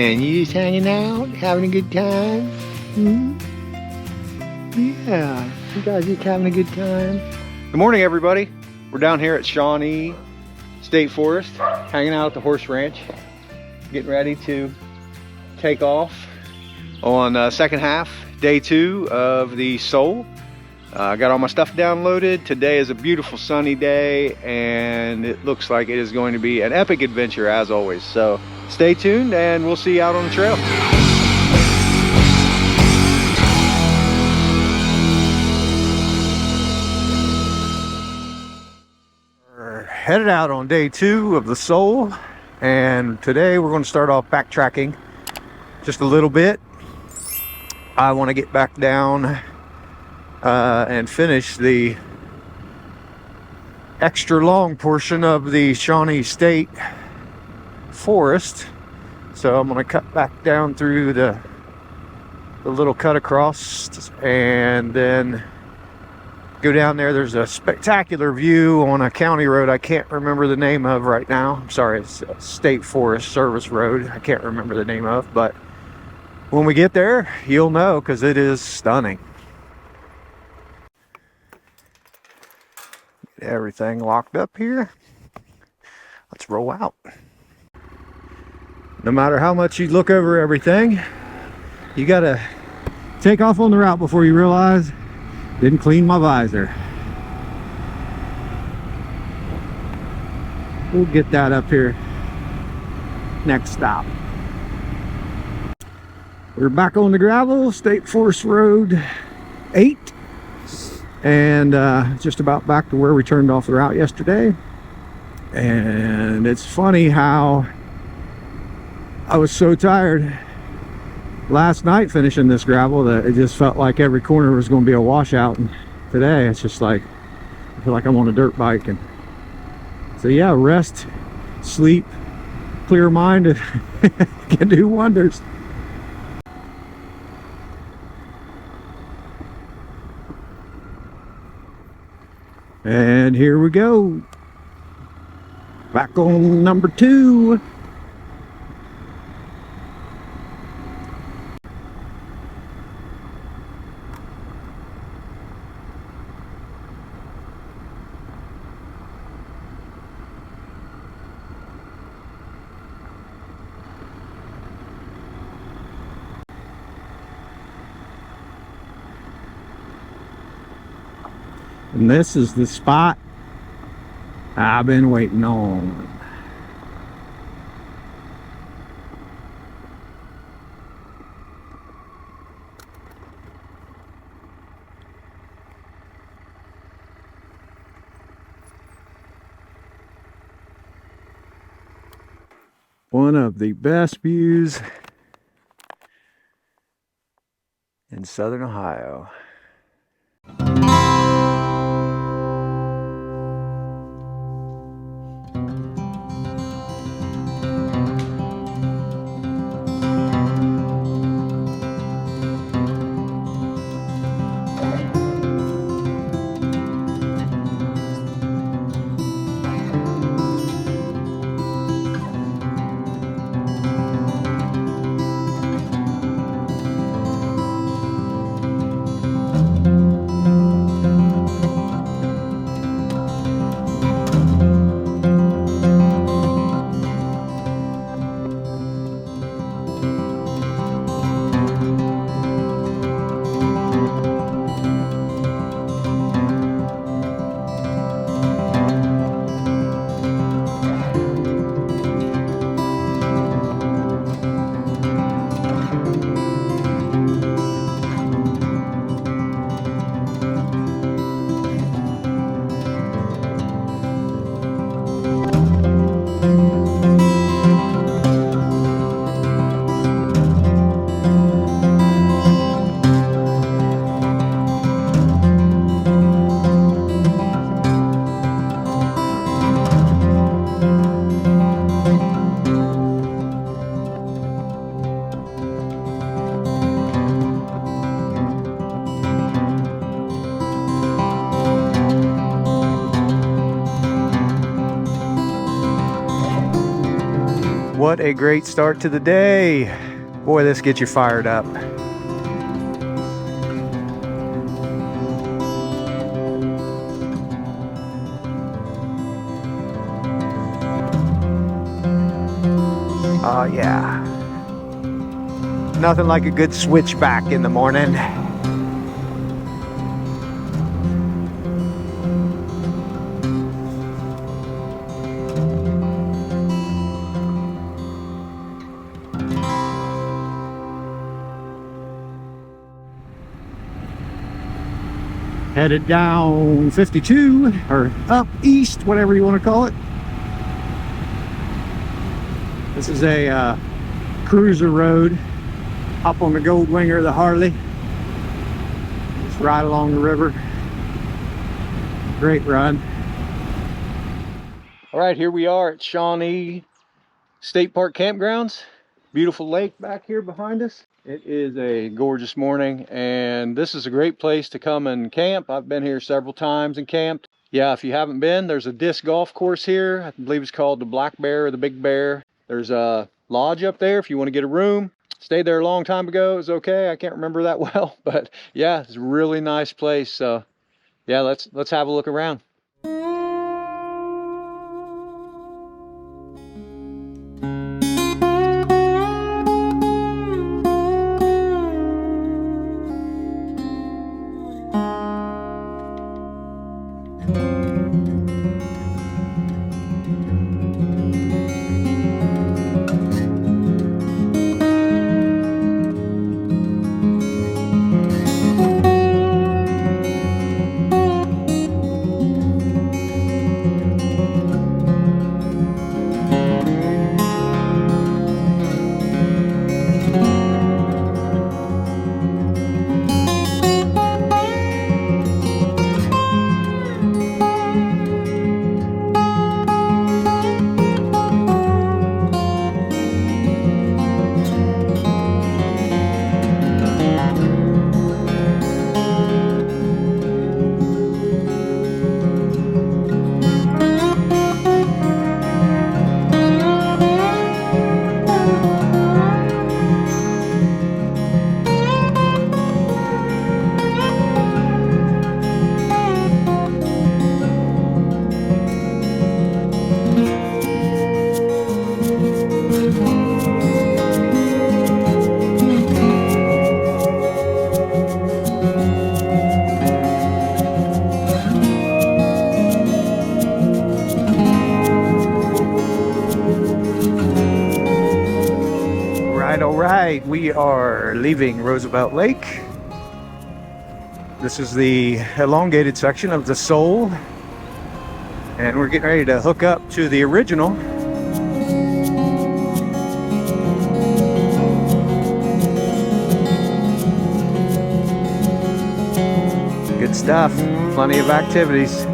doing? You just hanging out, having a good time? Hmm? Yeah, you guys just having a good time. Good morning, everybody. We're down here at Shawnee State Forest, hanging out at the horse ranch, getting ready to take off on second half, day 2 of the SOAL. I got all my stuff downloaded. Today is a beautiful sunny day, and it looks like it is going to be an epic adventure as always. So stay tuned, and we'll see you out on the trail. We're headed out on day 2 of the SOAL, and today we're going to start off backtracking just a little bit. I want to get back down and finish the extra long portion of the Shawnee State Forest. So I'm going to cut back down through the little cut across and then go down there. There's a spectacular view on a county road I can't remember the name of right now. I'm sorry, it's a State Forest Service road I can't remember the name of, but when we get there you'll know, because it is stunning. Get everything locked up here. Let's roll out. No matter how much you look over everything, you gotta take off on the route before you realize didn't clean my visor. We'll get that up here next stop. We're back on the gravel, State Forest Road 8, and just about back to where we turned off the route yesterday. And it's funny how I was so tired last night finishing this gravel that it just felt like every corner was going to be a washout, and today it's just like I feel like I'm on a dirt bike. And so yeah, rest, sleep, clear mind can do wonders. And here we go, back on number 2. And this is the spot I've been waiting on. One of the best views in southern Ohio. What a great start to the day. Boy, this gets you fired up. Oh yeah. Nothing like a good switchback in the morning. Headed down 52, or up east, whatever you want to call it. This is a cruiser road. Hop on the Gold Winger, the Harley. Just ride along the river. Great run. All right, here we are at Shawnee State Park Campgrounds. Beautiful lake back here behind us. It is a gorgeous morning, and this is a great place to come and camp. I've been here several times and camped. Yeah, if you haven't been, there's a disc golf course here. I believe it's called the Black Bear or the Big Bear. There's a lodge up there if you want to get a room. Stayed there a long time ago. It was okay. I can't remember that well, but yeah, it's a really nice place. So yeah, let's have a look around. All right, we are leaving Roosevelt Lake. This is the elongated section of the SOAL, and we're getting ready to hook up to the original. Good stuff, plenty of activities.